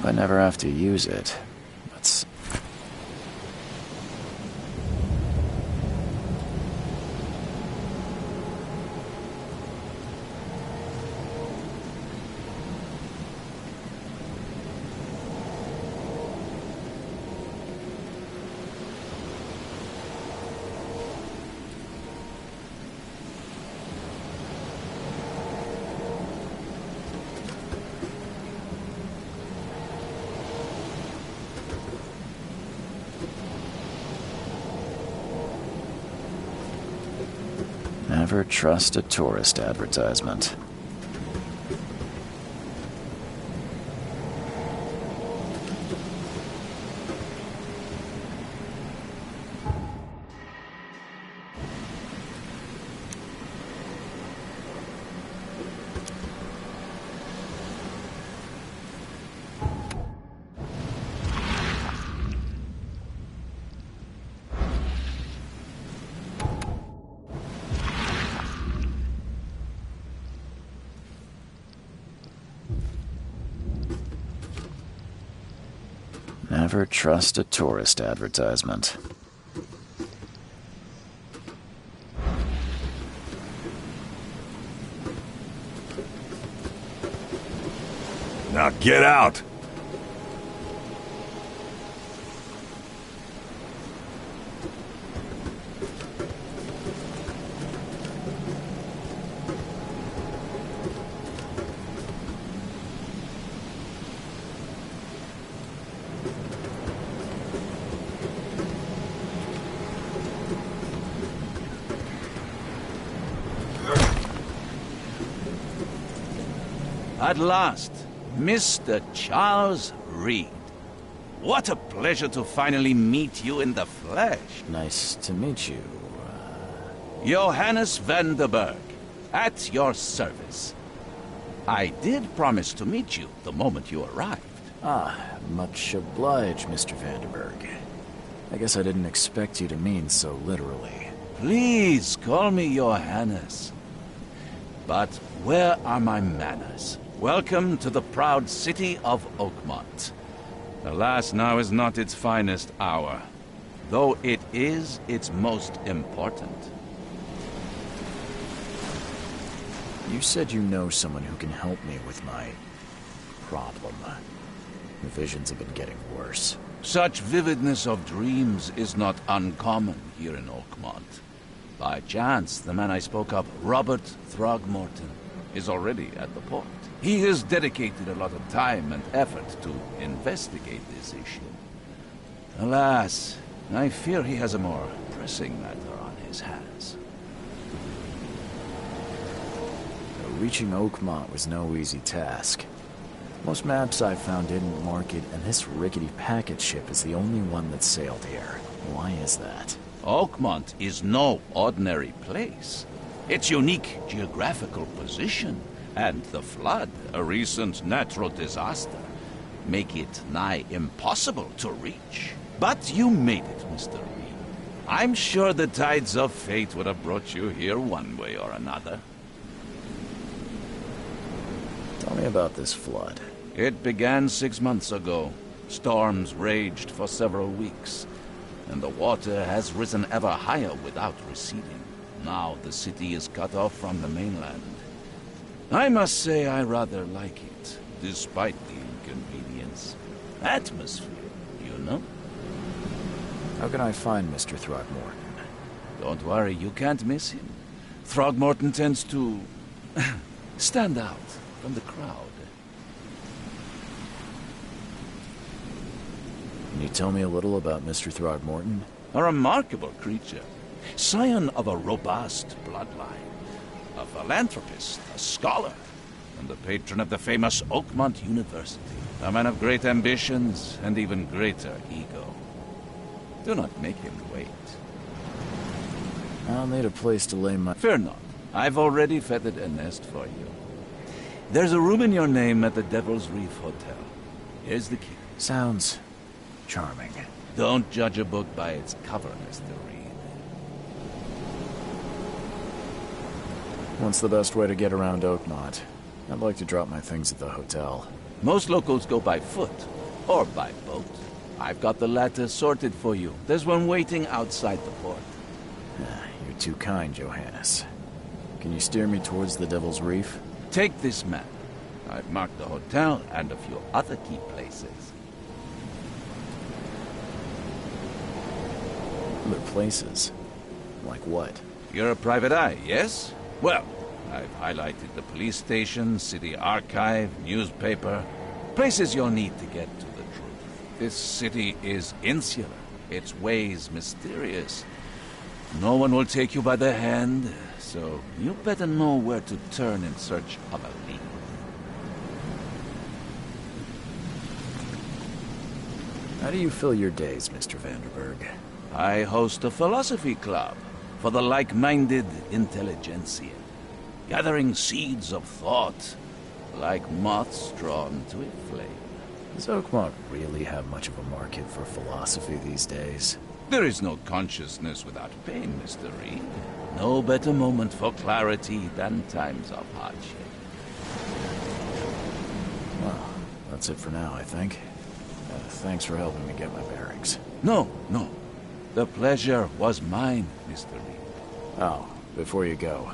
Hope I never have to use it. But never trust a tourist advertisement. Never trust a tourist advertisement. Now get out! At last, Mr. Charles Reed. What a pleasure to finally meet you in the flesh. Nice to meet you. Johannes van der Berg, at your service. I did promise to meet you the moment you arrived. Much obliged, Mr. Vanderberg. I guess I didn't expect you to mean so literally. Please call me Johannes. But where are my manners? Welcome to the proud city of Oakmont. Alas, now is not its finest hour, though it is its most important. You said you know someone who can help me with my problem. The visions have been getting worse. Such vividness of dreams is not uncommon here in Oakmont. By chance, the man I spoke of, Robert Throgmorton, is already at the port. He has dedicated a lot of time and effort to investigate this issue. Alas, I fear he has a more pressing matter on his hands. Reaching Oakmont was no easy task. Most maps I found didn't mark it, and this rickety packet ship is the only one that sailed here. Why is that? Oakmont is no ordinary place. Its unique geographical position and the flood, a recent natural disaster, make it nigh impossible to reach. But you made it, Mr. Reed. I'm sure the tides of fate would have brought you here one way or another. Tell me about this flood. It began 6 months ago. Storms raged for several weeks, and the water has risen ever higher without receding. Now the city is cut off from the mainland. I must say I rather like it, despite the inconvenience. Atmosphere, you know? How can I find Mr. Throgmorton? Don't worry, you can't miss him. Throgmorton tends to stand out from the crowd. Can you tell me a little about Mr. Throgmorton? A remarkable creature. Scion of a robust bloodline. A philanthropist, a scholar, and the patron of the famous Oakmont University. A man of great ambitions and even greater ego. Do not make him wait. I'll need a place to lay my... Fear not. I've already feathered a nest for you. There's a room in your name at the Devil's Reef Hotel. Here's the key. Sounds charming. Don't judge a book by its cover, Mr. Reed. What's the best way to get around Oakmont? I'd like to drop my things at the hotel. Most locals go by foot or by boat. I've got the latter sorted for you. There's one waiting outside the port. You're too kind, Johannes. Can you steer me towards the Devil's Reef? Take this map. I've marked the hotel and a few other key places. Other places? Like what? You're a private eye, yes? Well, I've highlighted the police station, city archive, newspaper. Places you'll need to get to the truth. This city is insular. Its ways mysterious. No one will take you by the hand, so you better know where to turn in search of a lead. How do you fill your days, Mr. Vanderberg? I host a philosophy club for the like-minded intelligentsia, gathering seeds of thought, like moths drawn to a flame. Does Oakmont really have much of a market for philosophy these days? There is no consciousness without pain, Mr. Reed. No better moment for clarity than times of hardship. Well, that's it for now, I think. Thanks for helping me get my bearings. No. The pleasure was mine, Mr. Reed. Oh, before you go,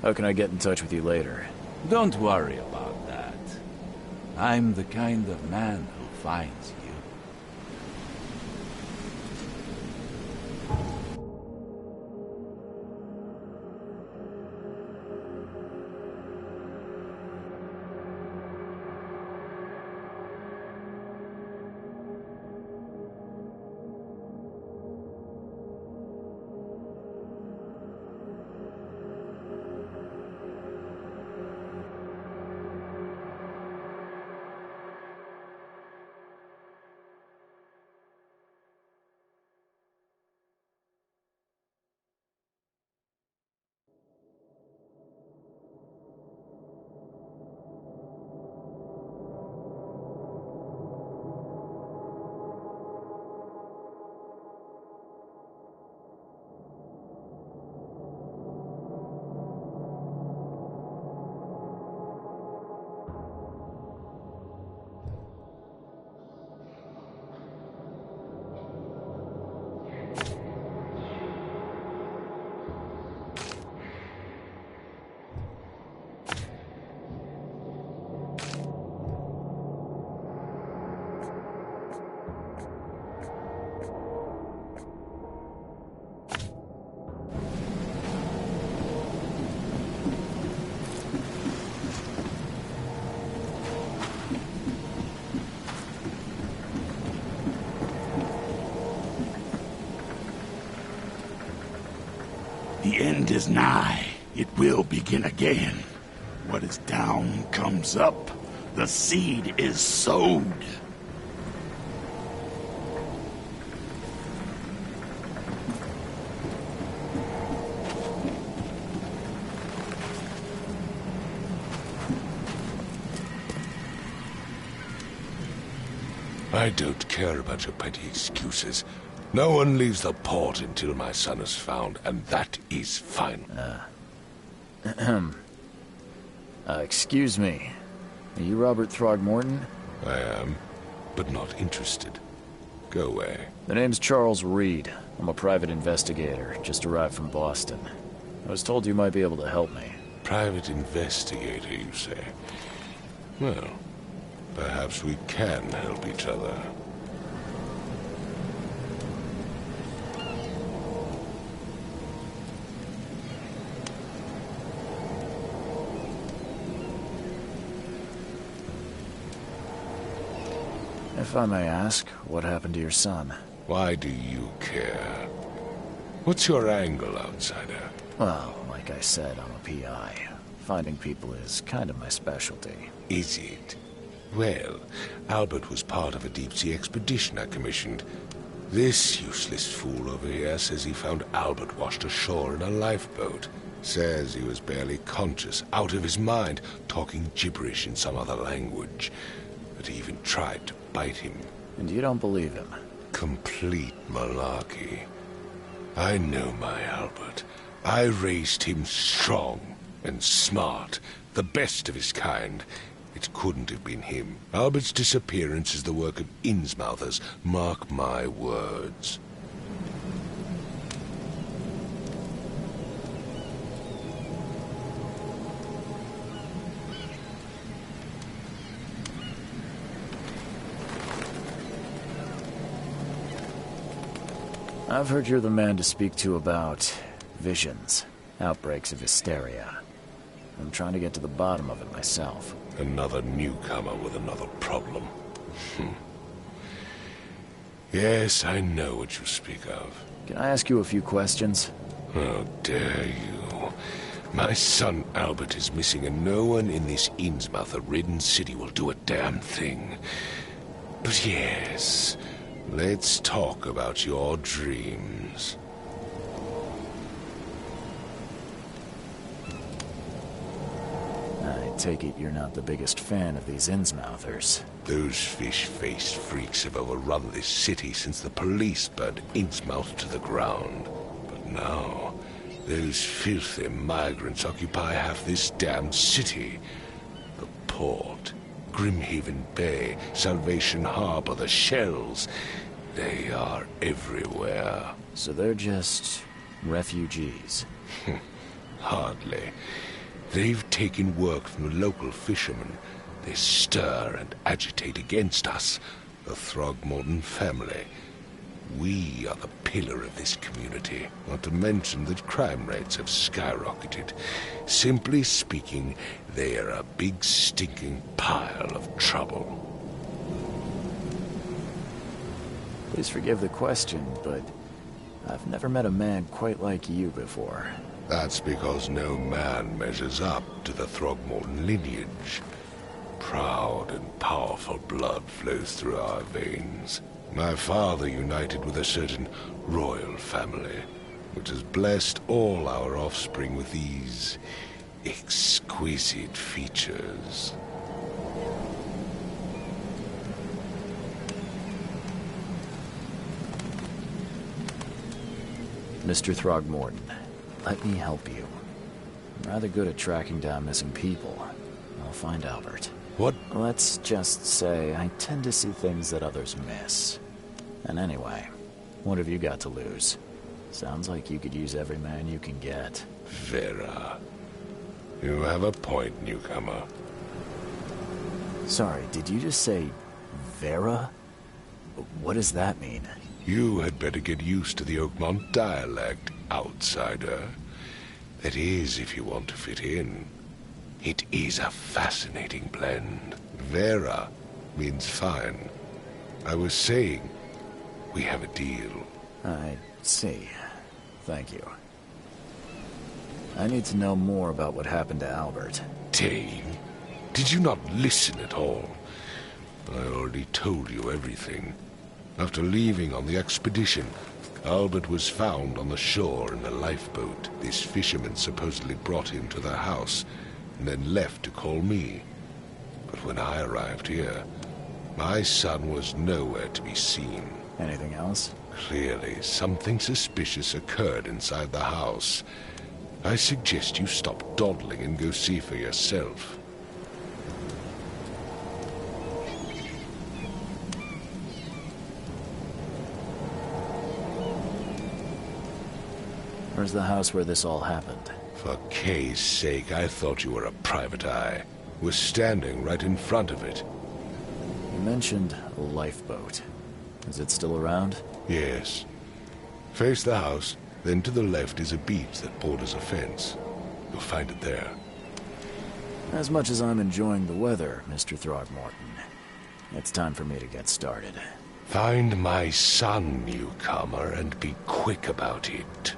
how can I get in touch with you later? Don't worry about that. I'm the kind of man who finds you. The end is nigh. It will begin again. What is down comes up. The seed is sowed. I don't care about your petty excuses. No one leaves the port until my son is found, and that is final. Excuse me. Are you Robert Throgmorton? I am, but not interested. Go away. The name's Charles Reed. I'm a private investigator, just arrived from Boston. I was told you might be able to help me. Private investigator, you say? Well, perhaps we can help each other. If I may ask, what happened to your son? Why do you care? What's your angle, outsider? Well, like I said, I'm a PI. Finding people is kind of my specialty. Is it? Well, Albert was part of a deep-sea expedition I commissioned. This useless fool over here says he found Albert washed ashore in a lifeboat. Says he was barely conscious, out of his mind, talking gibberish in some other language. But he even tried to bite him. And you don't believe him? Complete malarkey. I know my Albert. I raised him strong and smart, the best of his kind. It couldn't have been him. Albert's disappearance is the work of Innsmouthers. Mark my words. I've heard you're the man to speak to about visions, outbreaks of hysteria. I'm trying to get to the bottom of it myself. Another newcomer with another problem. Yes, I know what you speak of. Can I ask you a few questions? How dare you? My son Albert is missing, and no one in this Innsmouther-ridden city will do a damn thing. But yes, let's talk about your dreams. I take it you're not the biggest fan of these Innsmouthers. Those fish-faced freaks have overrun this city since the police burned Innsmouth to the ground. But now, those filthy migrants occupy half this damned city. The port, Grimhaven Bay, Salvation Harbor, the shells. They are everywhere. So they're just refugees. Hardly. They've taken work from the local fishermen. They stir and agitate against us, the Throgmorton family. We are the pillar of this community, not to mention that crime rates have skyrocketed. Simply speaking, they are a big stinking pile of trouble. Please forgive the question, but I've never met a man quite like you before. That's because no man measures up to the Throgmorton lineage. Proud and powerful blood flows through our veins. My father united with a certain royal family, which has blessed all our offspring with these exquisite features. Mr. Throgmorton, let me help you. I'm rather good at tracking down missing people. I'll find Albert. What? Let's just say I tend to see things that others miss. And anyway, what have you got to lose? Sounds like you could use every man you can get. Vera. You have a point, newcomer. Sorry, did you just say Vera? What does that mean? You had better get used to the Oakmont dialect, outsider. That is, if you want to fit in. It is a fascinating blend. Vera means fine. I was saying, we have a deal. I see. Thank you. I need to know more about what happened to Albert. Dane, did you not listen at all? I already told you everything. After leaving on the expedition, Albert was found on the shore in a lifeboat. This fisherman supposedly brought him to their house, and then left to call me. But when I arrived here, my son was nowhere to be seen. Anything else? Clearly, something suspicious occurred inside the house. I suggest you stop dawdling and go see for yourself. Where's the house where this all happened? For Kay's sake, I thought you were a private eye. We're standing right in front of it. You mentioned a lifeboat. Is it still around? Yes. Face the house, then to the left is a beach that borders a fence. You'll find it there. As much as I'm enjoying the weather, Mr. Throgmorton, it's time for me to get started. Find my son, newcomer, and be quick about it.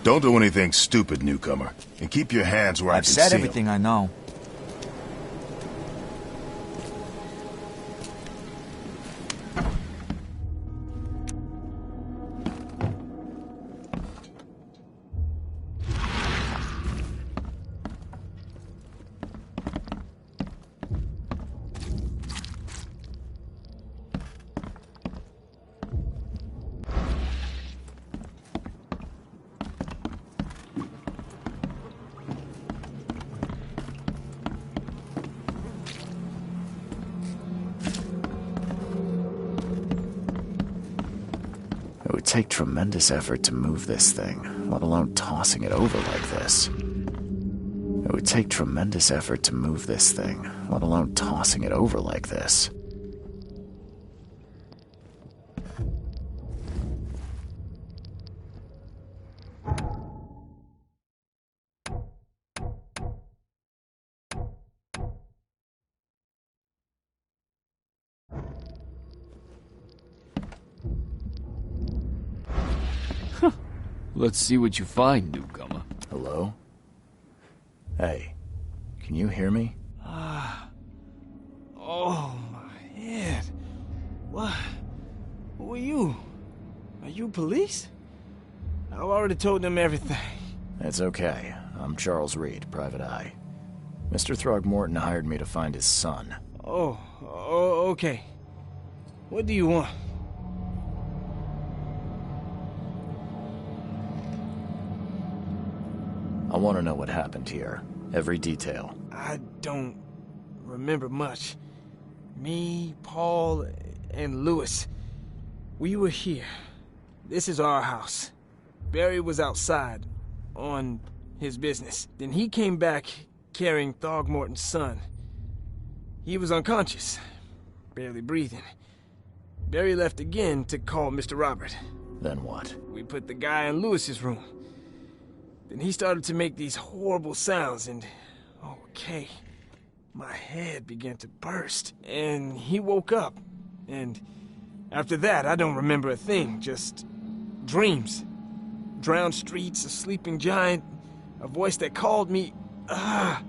Don't do anything stupid, newcomer. And keep your hands where I I've can said see 'em. everything I know. It would take tremendous effort to move this thing, let alone tossing it over like this. It would take tremendous effort to move this thing, let alone tossing it over like this. Let's see what you find, newcomer. Hello? Hey, can you hear me? Oh, my head. What? Who are you? Are you police? I've already told them everything. It's okay. I'm Charles Reed, Private Eye. Mr. Throgmorton hired me to find his son. Oh, okay. What do you want? I want to know what happened here. Every detail. I don't remember much. Me, Paul, and Lewis, we were here. This is our house. Barry was outside, on his business. Then he came back carrying Throgmorton's son. He was unconscious, barely breathing. Barry left again to call Mr. Robert. Then what? We put the guy in Lewis's room. Then he started to make these horrible sounds and... okay. My head began to burst. And he woke up. And after that, I don't remember a thing. Just dreams. Drowned streets, a sleeping giant, a voice that called me... That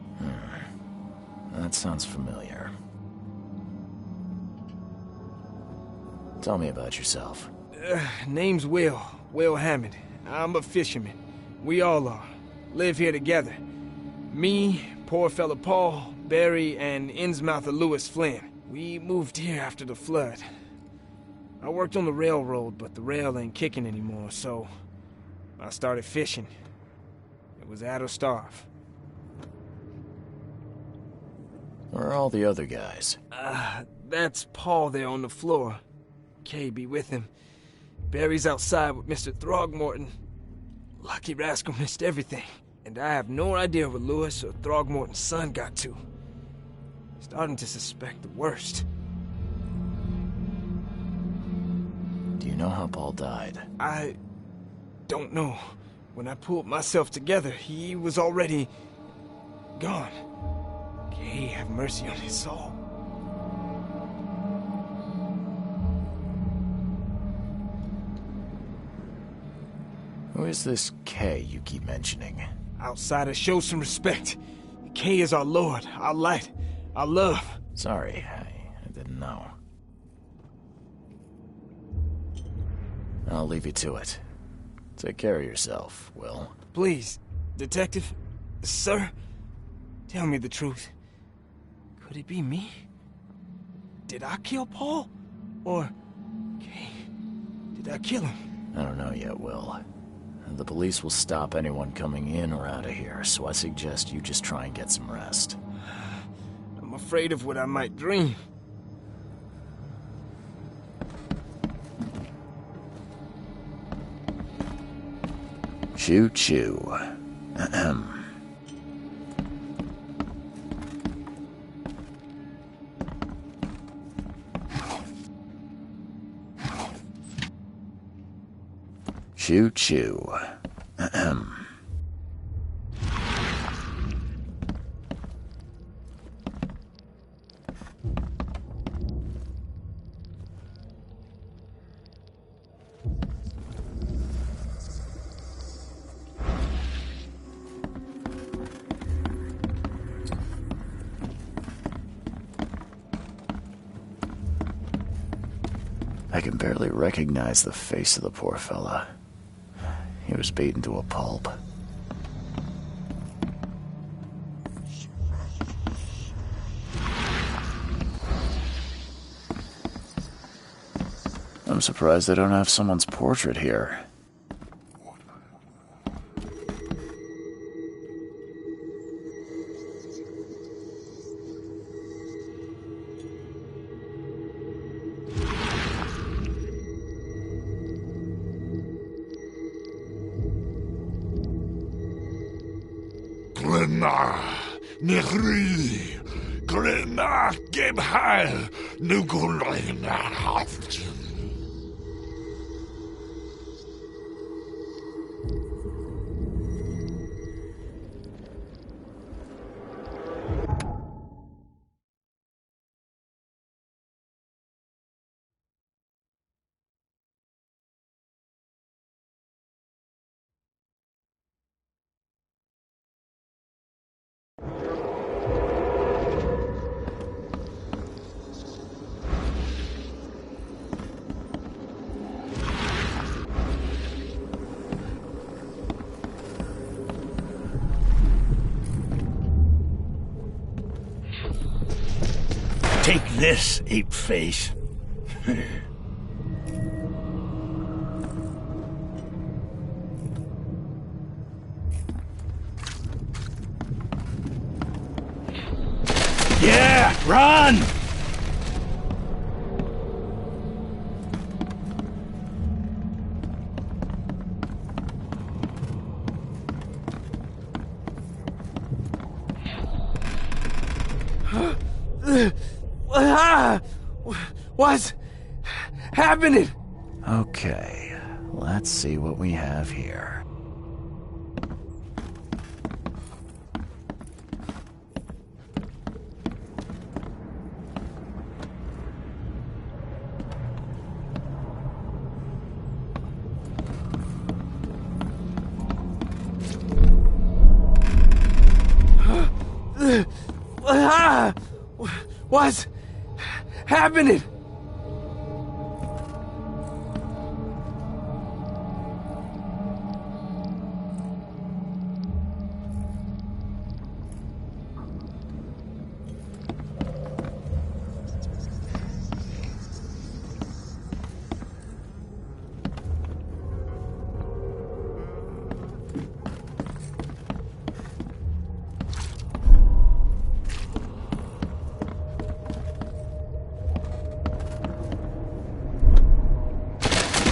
sounds familiar. Tell me about yourself. Name's Will Hammond. I'm a fisherman. We all are. Live here together. Me, poor fella Paul, Barry, and Innsmouther Lewis Flynn. We moved here after the flood. I worked on the railroad, but the rail ain't kicking anymore, so I started fishing. It was add or starve. Where are all the other guys? That's Paul there on the floor. Kay be with him. Barry's outside with Mr. Throgmorton. Lucky rascal missed everything. And I have no idea where Lewis or Throgmorton's son got to. Starting to suspect the worst. Do you know how Paul died? I don't know. When I pulled myself together, he was already gone. Kay have mercy on his soul. Who is this K you keep mentioning? Outsiders, show some respect. Kay is our lord, our light, our love. Sorry, I didn't know. I'll leave you to it. Take care of yourself, Will. Please, detective, sir, tell me the truth. Could it be me? Did I kill Paul? Or, Kay, did I kill him? I don't know yet, Will. The police will stop anyone coming in or out of here, so I suggest you just try and get some rest. I'm afraid of what I might dream. Choo-choo. Ahem. Choo-choo. Ahem. I can barely recognize the face of the poor fella. He was beaten to a pulp. I'm surprised they don't have someone's portrait here. Glenna, Nehri, Glenna, Gebheil, Nugulena Haft. Take this, ape face. Yeah, run! What's happening? Okay, let's see what we have here. What's happening?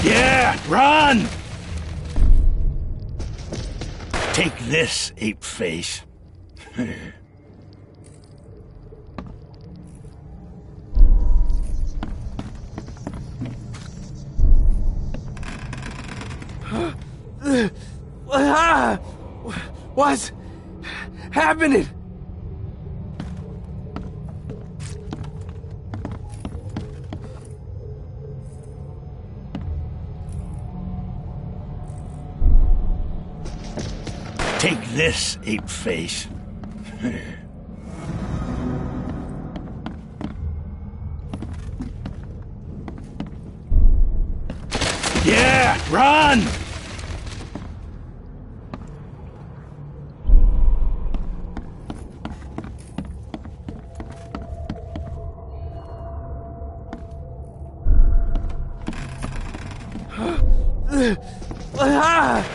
Yeah, run! Take this, ape face. What's happening? Take this, ape face. Yeah, run!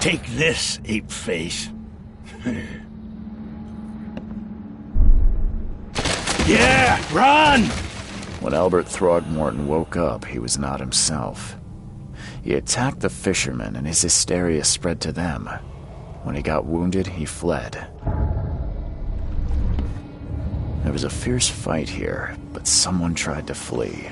Take this, ape face. Yeah, run! When Albert Throgmorton woke up, he was not himself. He attacked the fishermen, and his hysteria spread to them. When he got wounded, he fled. There was a fierce fight here, but someone tried to flee.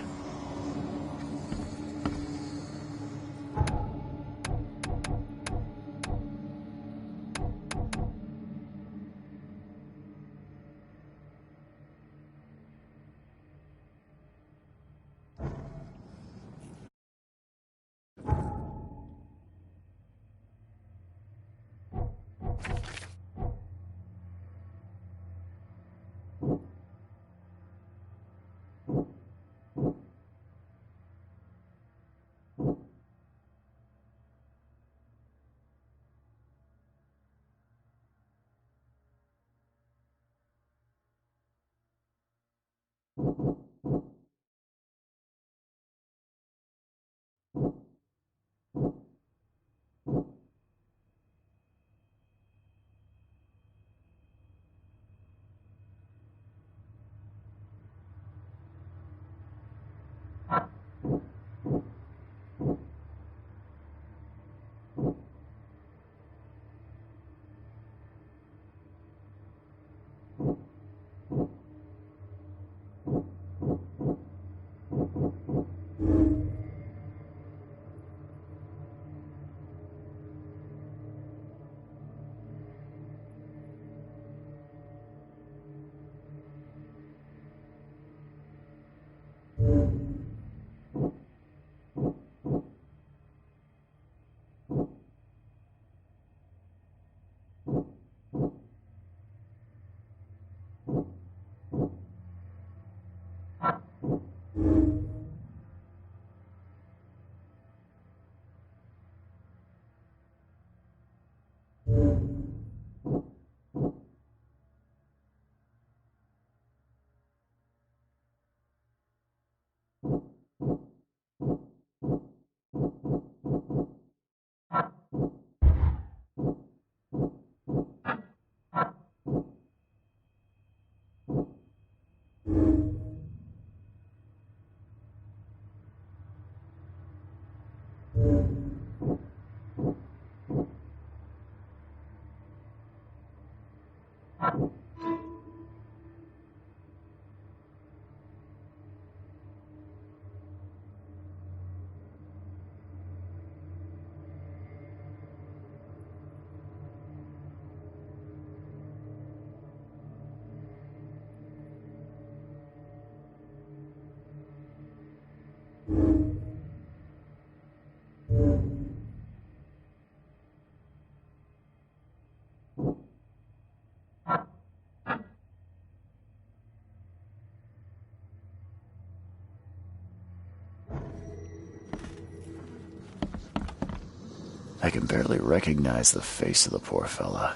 I can barely recognize the face of the poor fella.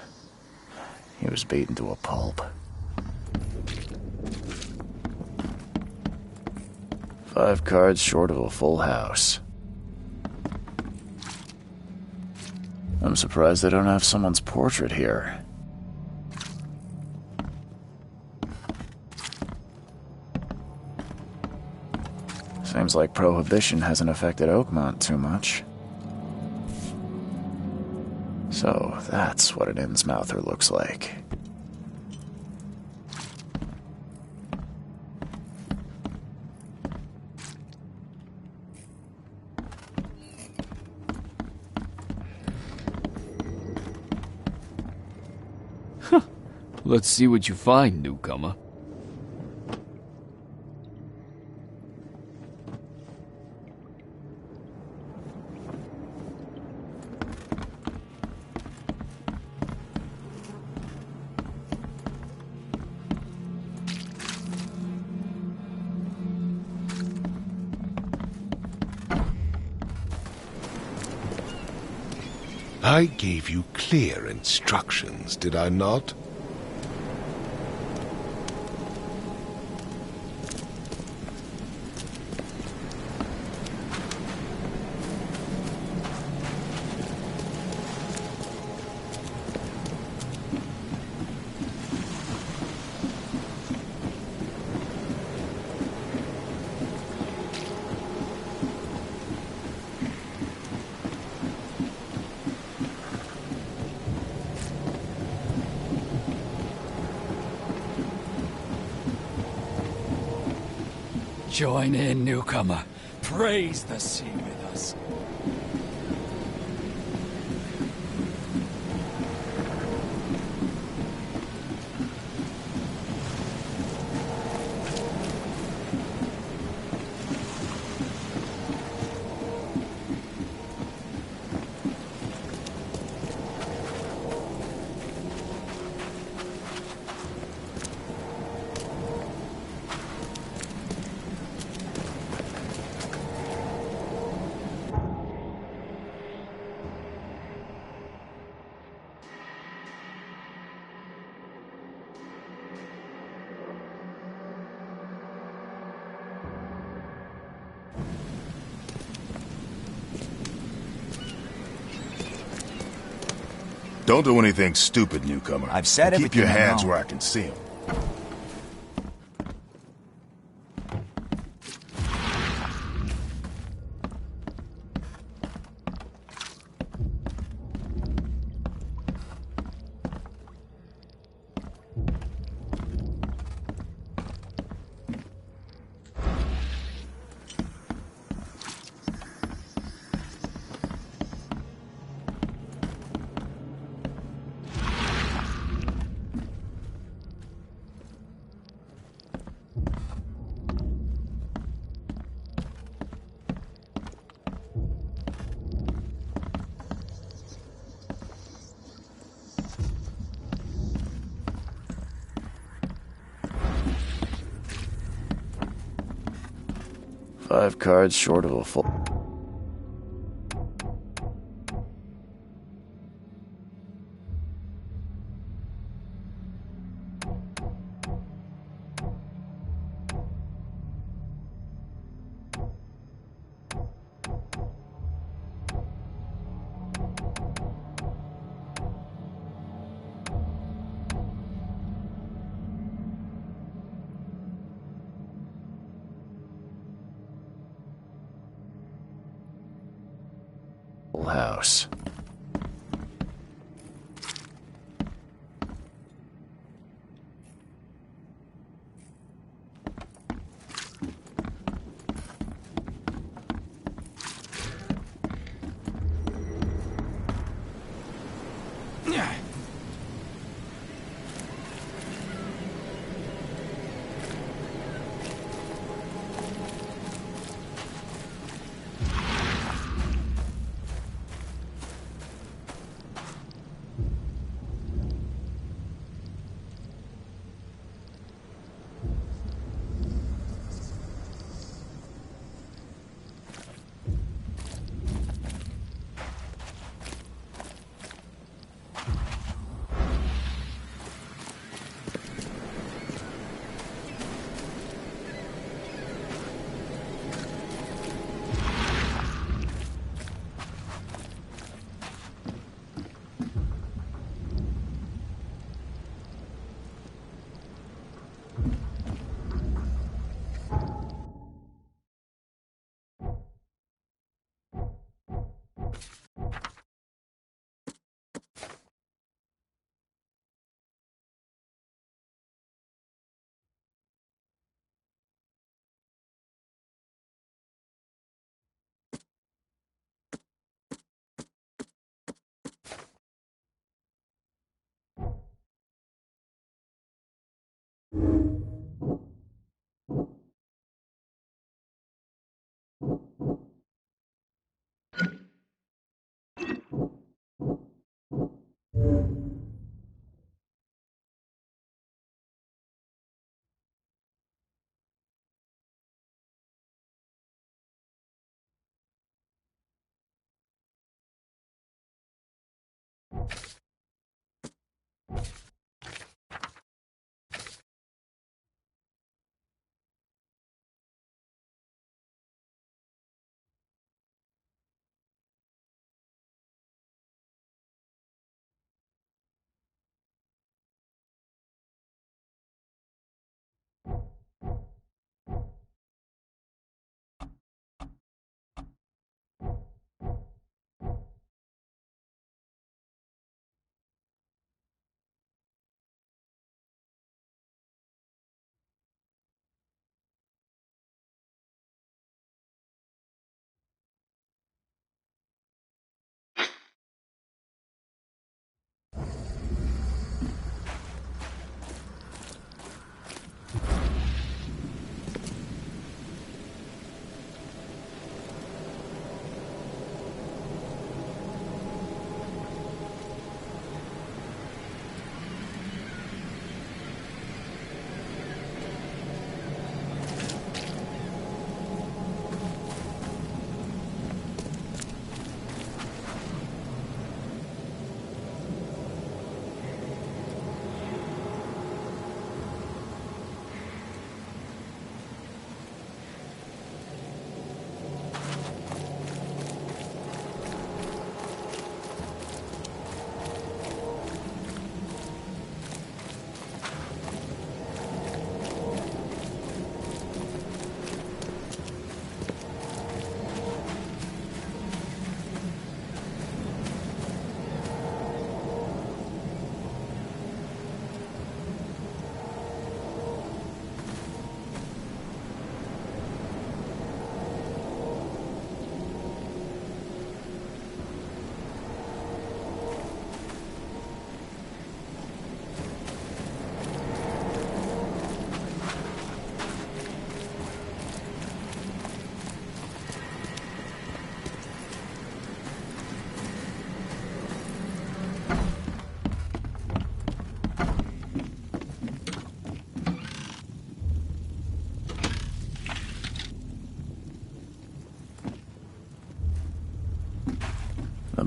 He was beaten to a pulp. 5 cards short of a full house. I'm surprised they don't have someone's portrait here. Seems like Prohibition hasn't affected Oakmont too much. So, that's what an Innsmouther looks like. Let's see what you find, newcomer. I gave you clear instructions, did I not? Join in, newcomer. Praise the sea with us. Don't do anything stupid, newcomer. I've said And keep your everything I hands know. where I can see them. Five cards short of a full... house.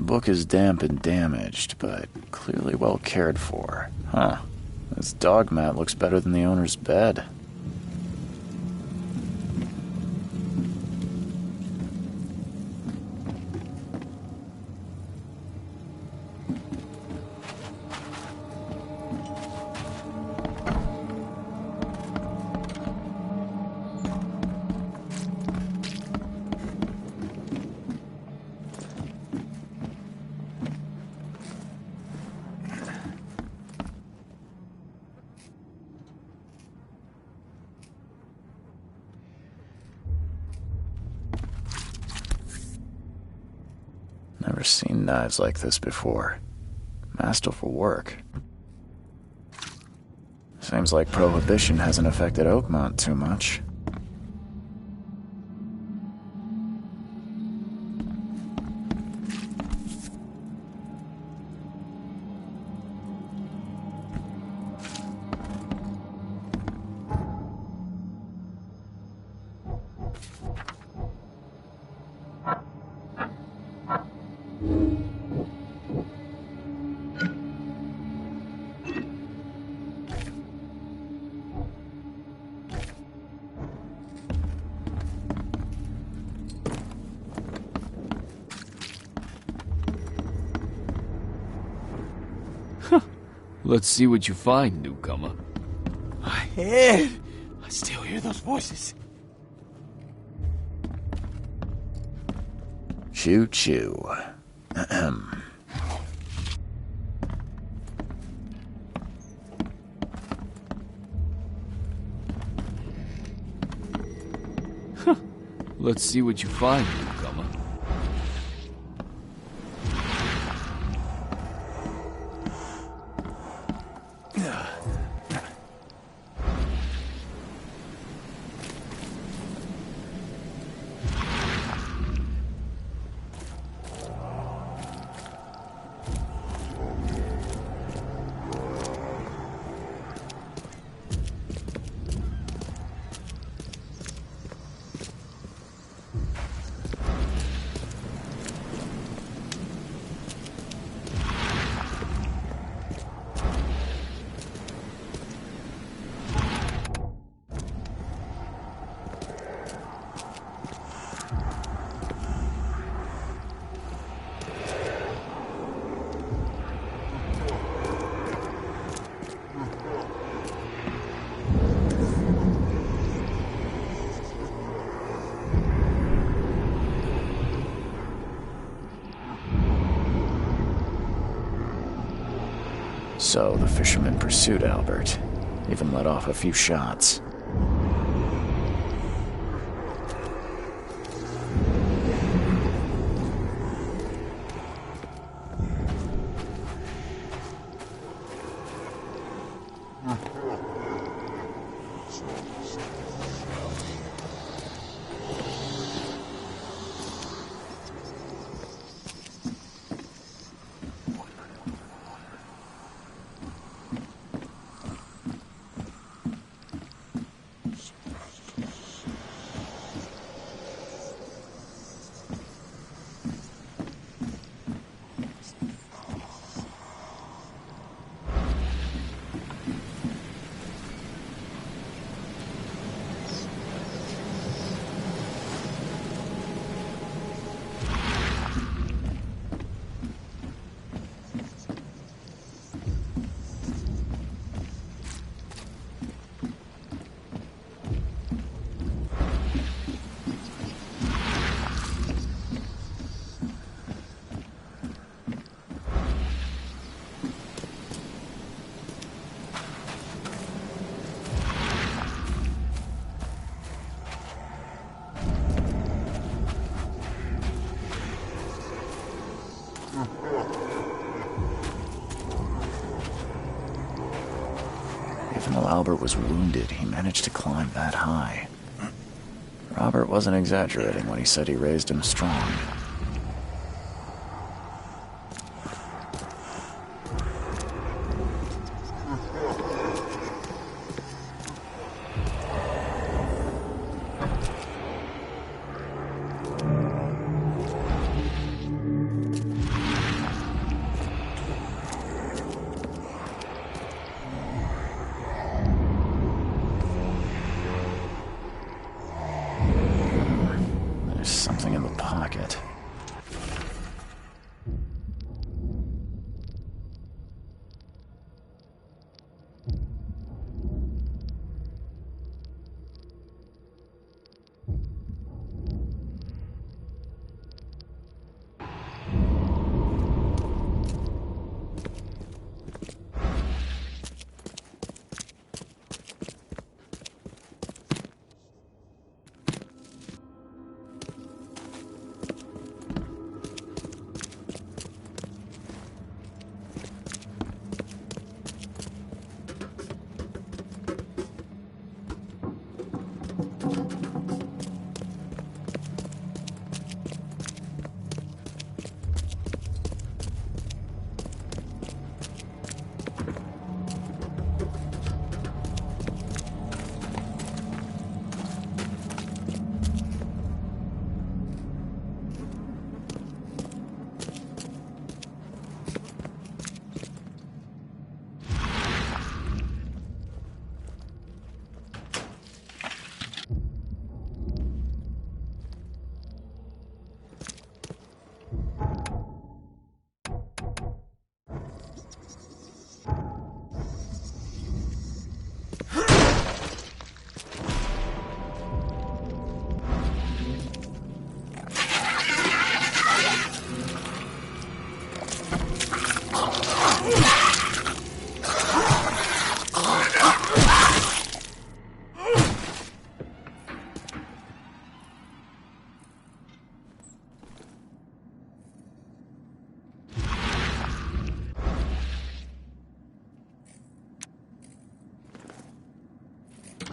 book is damp and damaged, but clearly well cared for. Huh. This dog mat looks better than the owner's bed. Never seen knives like this before. Masterful work. Seems like Prohibition hasn't affected Oakmont too much. Let's see what you find, newcomer. My head! I still hear those voices. Choo-choo. Ahem. Let's see what you find, newcomer. So the fisherman pursued Albert, even let off a few shots. Even though Albert was wounded, he managed to climb that high. Robert wasn't exaggerating when he said he raised him strong. pocket.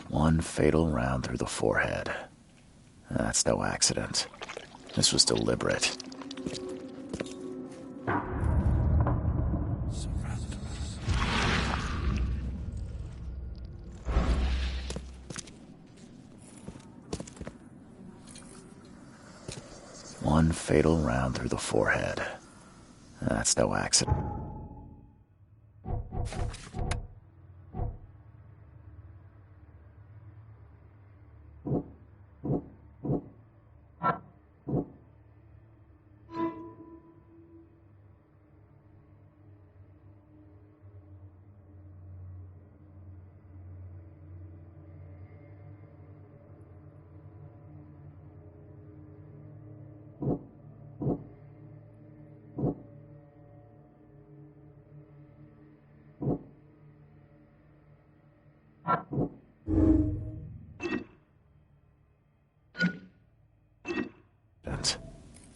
One fatal round through the forehead. That's no accident. This was deliberate. One fatal round through the forehead. That's no accident.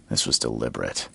This was deliberate.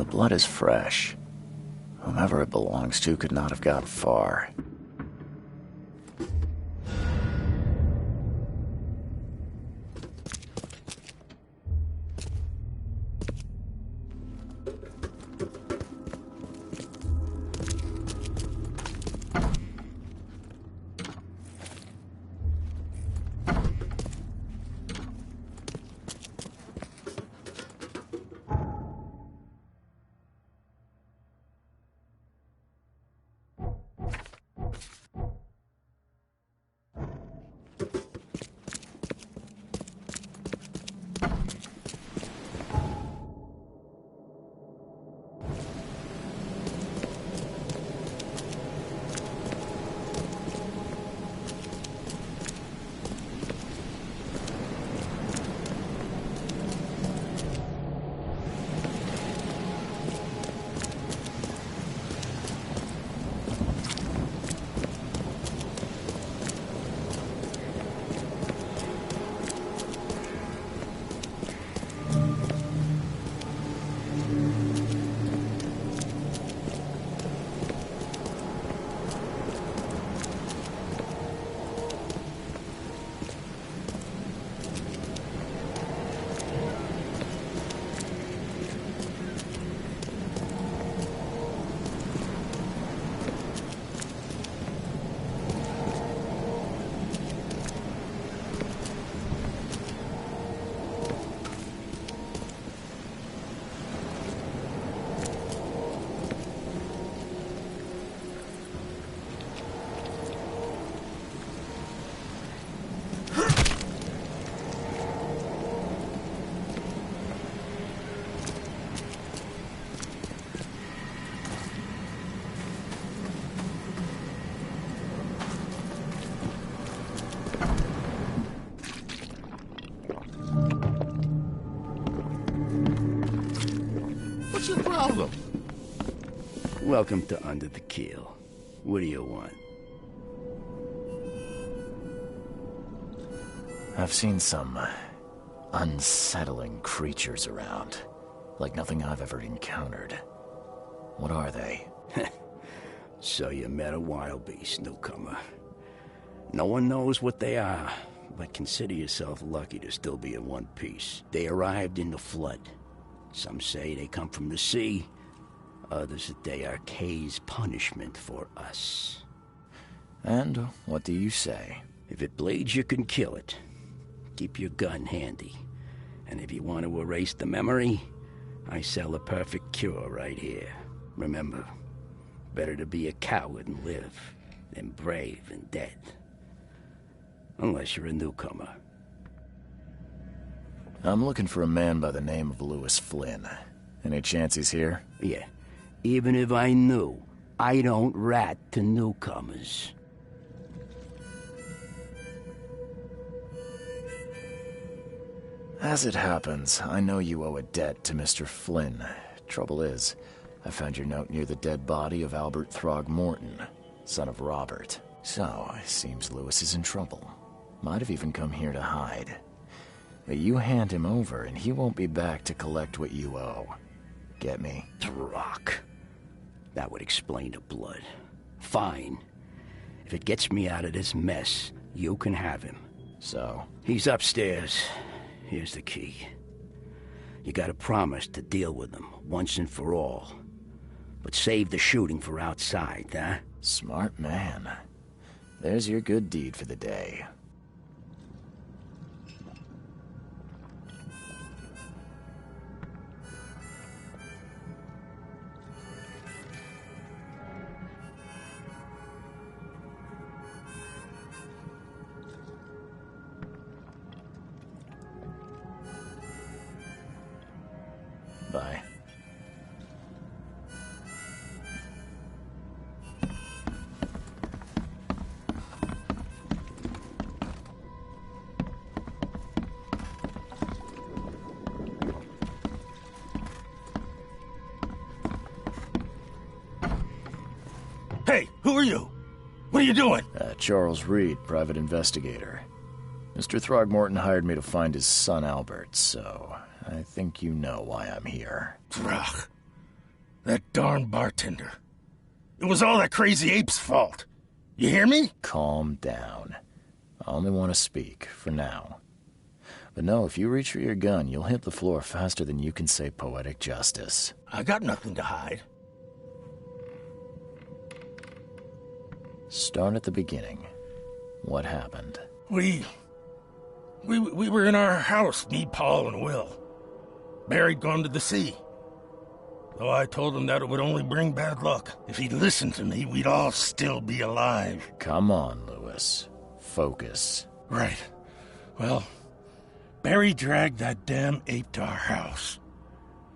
The blood is fresh. Whomever it belongs to could not have got far. What's your problem? Welcome to Under the Keel. What do you want? I've seen some unsettling creatures around. Like nothing I've ever encountered. What are they? So you met a wild beast, newcomer. No one knows what they are, but consider yourself lucky to still be in one piece. They arrived in the flood. Some say they come from the sea. Others that they are Kay's punishment for us. And what do you say? If it bleeds, you can kill it. Keep your gun handy. And if you want to erase the memory, I sell a perfect cure right here. Remember, better to be a coward and live than brave and dead. Unless you're a newcomer. I'm looking for a man by the name of Lewis Flynn. Any chance he's here? Yeah. Even if I knew, I don't rat to newcomers. As it happens, I know you owe a debt to Mr. Flynn. Trouble is, I found your note near the dead body of Albert Throgmorton, son of Robert. So, it seems Lewis is in trouble. Might have even come here to hide. But you hand him over, and he won't be back to collect what you owe. Get me? Throg. That would explain the blood. Fine. If it gets me out of this mess, you can have him. So? He's upstairs. Here's the key. You gotta promise to deal with him, once and for all. But save the shooting for outside, huh? Smart man. There's your good deed for the day. Bye. Hey, who are you? What are you doing? Charles Reed, private investigator. Mr. Throgmorton hired me to find his son Albert, so I think you know why I'm here. Throg. That darn bartender. It was all that crazy ape's fault. You hear me? Calm down. I only want to speak, for now. But no, if you reach for your gun, you'll hit the floor faster than you can say poetic justice. I got nothing to hide. Start at the beginning. What happened? We were in our house, me, Paul, and Will. Barry'd gone to the sea. Though I told him that it would only bring bad luck. If he'd listened to me, we'd all still be alive. Come on, Lewis. Focus. Right. Well, Barry dragged that damn ape to our house.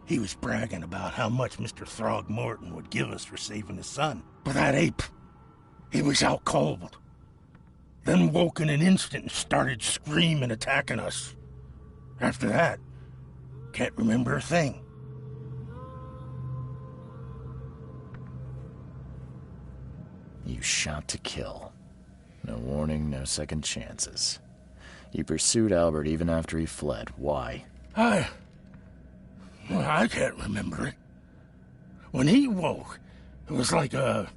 He was bragging about how much Mr. Throgmorton would give us for saving his son. But that ape, he was out cold. Then woke in an instant and started screaming, attacking us. After that, can't remember a thing. You shot to kill. No warning, no second chances. You pursued Albert even after he fled. Why? I can't remember it. When he woke, it was like a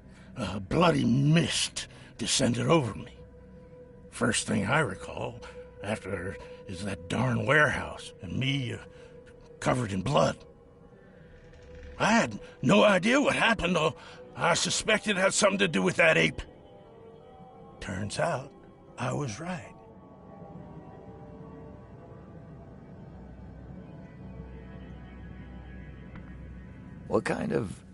bloody mist descended over me. First thing I recall after is that darn warehouse and me covered in blood. I had no idea what happened, though. I suspected it had something to do with that ape. Turns out, I was right. What kind of...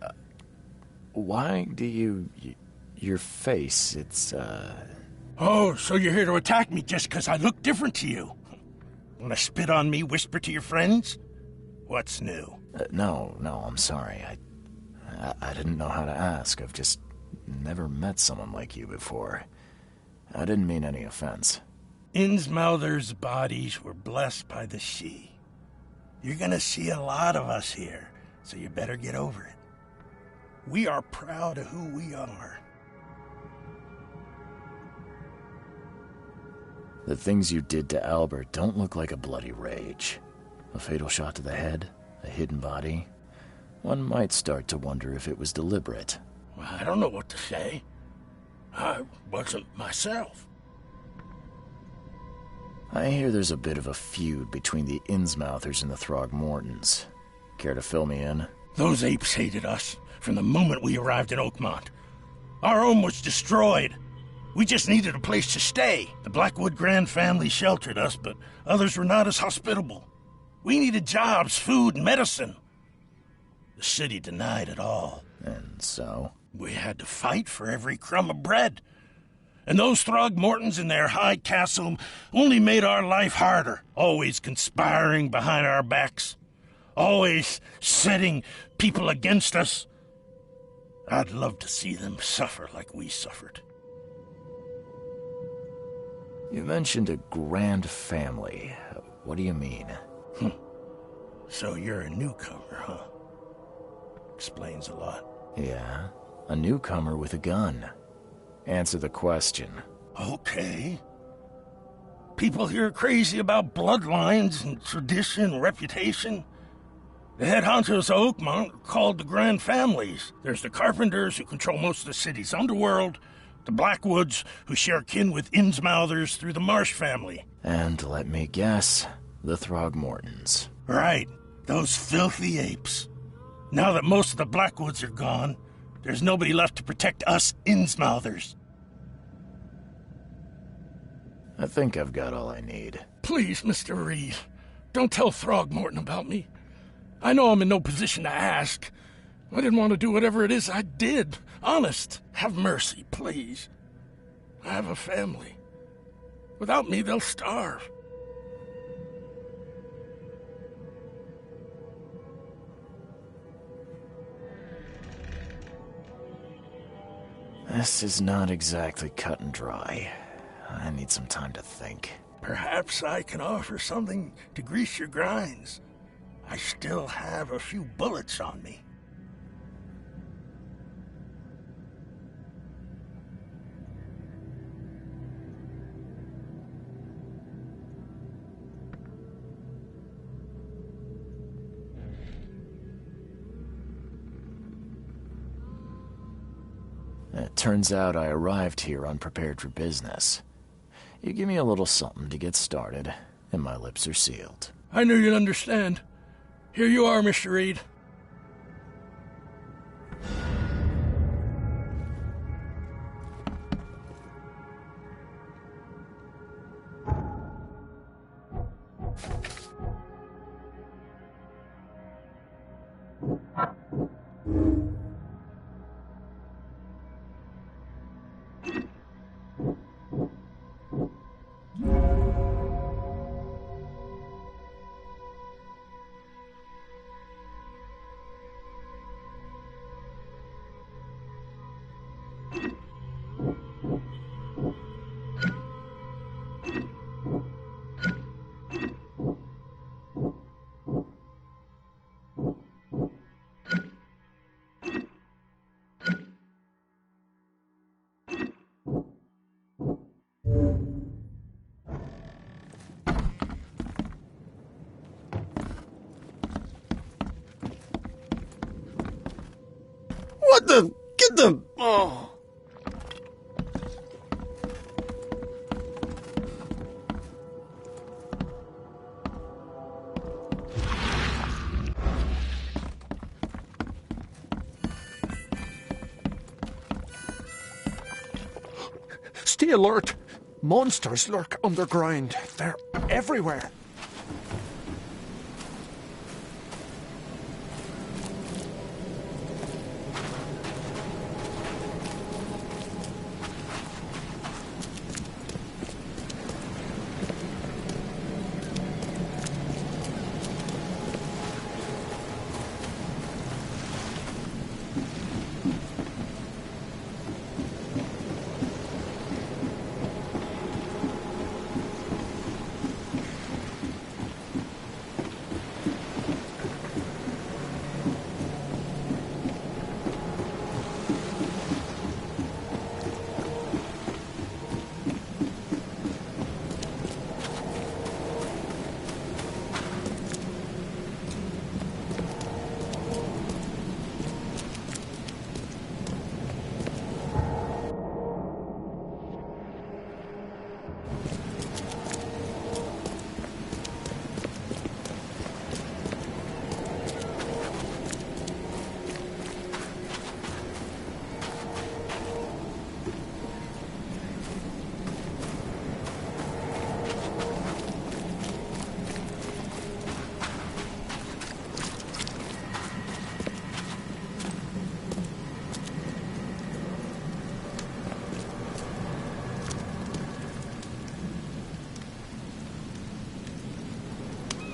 why do you... your face, it's, Oh, so you're here to attack me just because I look different to you? Wanna spit on me, whisper to your friends? What's new? No, I'm sorry. I didn't know how to ask. I've just never met someone like you before. I didn't mean any offense. Innsmouther's bodies were blessed by the sea. You're gonna see a lot of us here, so you better get over it. We are proud of who we are. The things you did to Albert don't look like a bloody rage. A fatal shot to the head, a hidden body. One might start to wonder if it was deliberate. I don't know what to say. I wasn't myself. I hear there's a bit of a feud between the Innsmouthers and the Throgmortons. Care to fill me in? Those apes hated us from the moment we arrived in Oakmont. Our home was destroyed. We just needed a place to stay. The Blackwood Grand family sheltered us, but others were not as hospitable. We needed jobs, food, and medicine. The city denied it all. And so? We had to fight for every crumb of bread. And those Throgmortons in their high castle only made our life harder, always conspiring behind our backs, always setting people against us. I'd love to see them suffer like we suffered. You mentioned a grand family. What do you mean? So you're a newcomer, huh? Explains a lot. Yeah, a newcomer with a gun. Answer the question. Okay. People here are crazy about bloodlines and tradition and reputation. The head honchos of Oakmont are called the Grand Families. There's the Carpenters, who control most of the city's underworld, the Blackwoods, who share kin with Innsmouthers through the Marsh family. And let me guess, the Throgmortons. Right, those filthy apes. Now that most of the Blackwoods are gone, there's nobody left to protect us Innsmouthers. I think I've got all I need. Please, Mr. Reed, don't tell Throgmorton about me. I know I'm in no position to ask. I didn't want to do whatever it is I did. Honest, have mercy, please. I have a family. Without me, they'll starve. This is not exactly cut and dry. I need some time to think. Perhaps I can offer something to grease your grinds. I still have a few bullets on me. It turns out I arrived here unprepared for business. You give me a little something to get started, and my lips are sealed. I knew you'd understand. Here you are, Mr. Reed. What the? Get the... Oh. Stay alert. Monsters lurk underground. They're everywhere.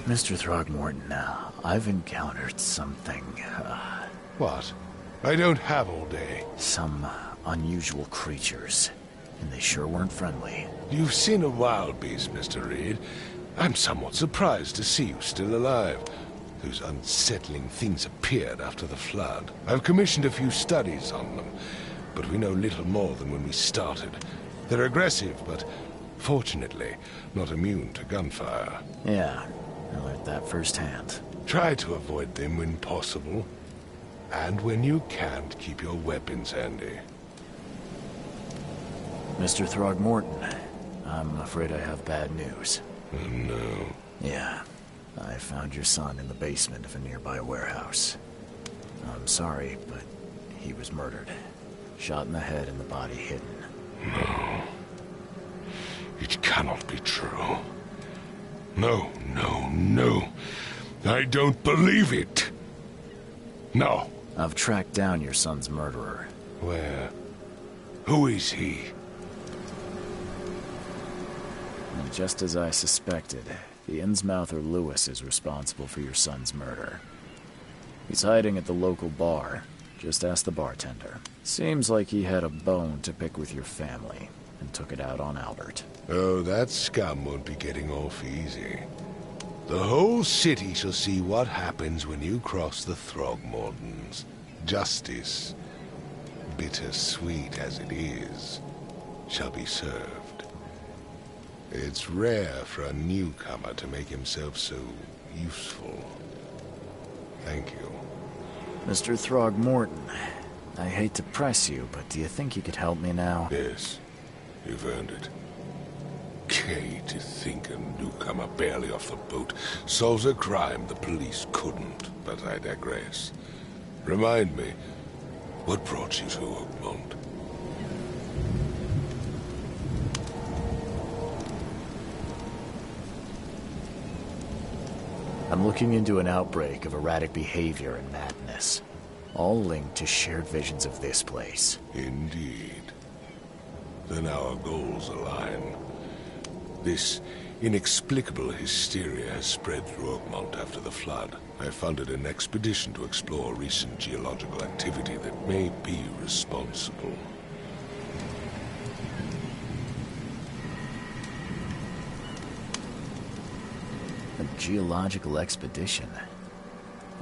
Mr. Throgmorton, I've encountered something, What? I don't have all day. some unusual creatures, and they sure weren't friendly. You've seen a wild beast, Mr. Reed. I'm somewhat surprised to see you still alive. Those unsettling things appeared after the flood. I've commissioned a few studies on them, but we know little more than when we started. They're aggressive, but fortunately not immune to gunfire. Yeah, I learned that firsthand. Try to avoid them when possible. And when you can't, keep your weapons handy. Mr. Throgmorton, I'm afraid I have bad news. Oh, no. Yeah, I found your son in the basement of a nearby warehouse. I'm sorry, but he was murdered. Shot in the head and the body hidden. No. It cannot be true. No, no, no. I don't believe it. No. I've tracked down your son's murderer. Where? Who is he? And just as I suspected, the Innsmouther Lewis is responsible for your son's murder. He's hiding at the local bar. Just ask the bartender. Seems like he had a bone to pick with your family, and took it out on Albert. Oh, that scum won't be getting off easy. The whole city shall see what happens when you cross the Throgmortons. Justice, bittersweet as it is, shall be served. It's rare for a newcomer to make himself so useful. Thank you. Mr. Throgmorton, I hate to press you, but do you think you could help me now? Yes, you've earned it. Gay to think a newcomer barely off the boat solves a crime the police couldn't, but I digress. Remind me, what brought you to Oakmont? I'm looking into an outbreak of erratic behavior and madness, all linked to shared visions of this place. Indeed. Then our goals align. This inexplicable hysteria has spread through Oakmont after the flood. I funded an expedition to explore recent geological activity that may be responsible. A geological expedition?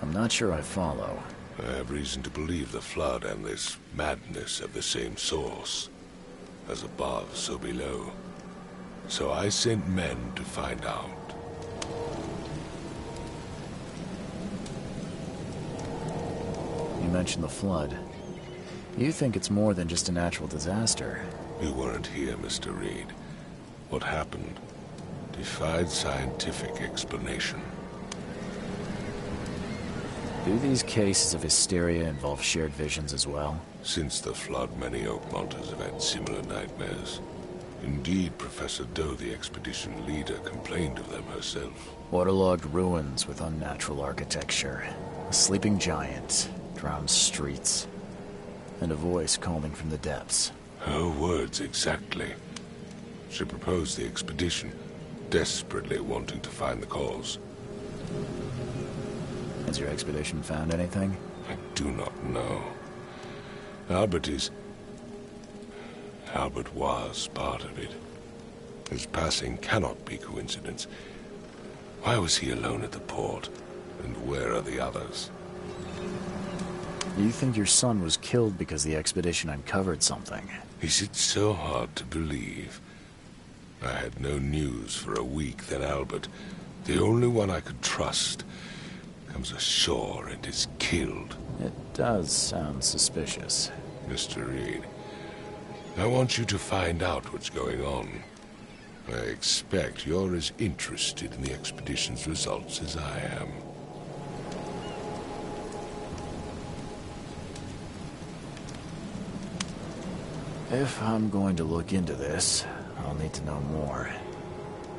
I'm not sure I follow. I have reason to believe the flood and this madness have the same source. As above, so below. So I sent men to find out. You mentioned the flood. You think it's more than just a natural disaster. You weren't here, Mr. Reed. What happened defied scientific explanation. Do these cases of hysteria involve shared visions as well? Since the flood, many Oakmonters have had similar nightmares. Indeed, Professor Doe, the expedition leader, complained of them herself. Waterlogged ruins with unnatural architecture, a sleeping giant, drowned streets, and a voice calling from the depths. Her words exactly. She proposed the expedition, desperately wanting to find the cause. Has your expedition found anything? I do not know. Albert was part of it. His passing cannot be coincidence. Why was he alone at the port? And where are the others? You think your son was killed because the expedition uncovered something? Is it so hard to believe? I had no news for a week, then Albert, the only one I could trust, comes ashore and is killed. It does sound suspicious. Mr. Reed, I want you to find out what's going on. I expect you're as interested in the expedition's results as I am. If I'm going to look into this, I'll need to know more.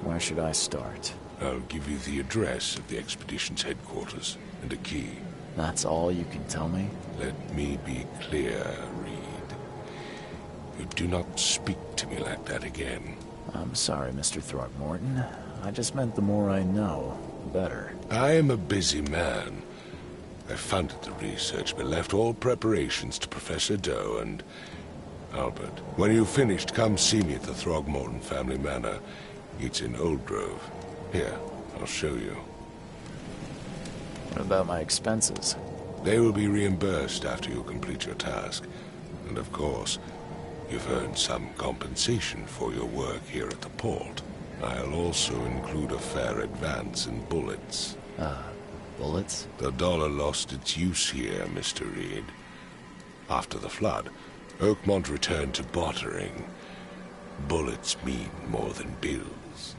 Where should I start? I'll give you the address of the expedition's headquarters and a key. That's all you can tell me? Let me be clear, Reed. You do not speak to me like that again. I'm sorry, Mr. Throgmorton. I just meant the more I know, the better. I am a busy man. I funded the research, but left all preparations to Professor Doe and Albert. When you've finished, come see me at the Throgmorton family manor. It's in Old Grove. Here, I'll show you. What about my expenses? They will be reimbursed after you complete your task. And of course, you've earned some compensation for your work here at the port. I'll also include a fair advance in bullets. Bullets? The dollar lost its use here, Mr. Reed. After the flood, Oakmont returned to bartering. Bullets mean more than bills.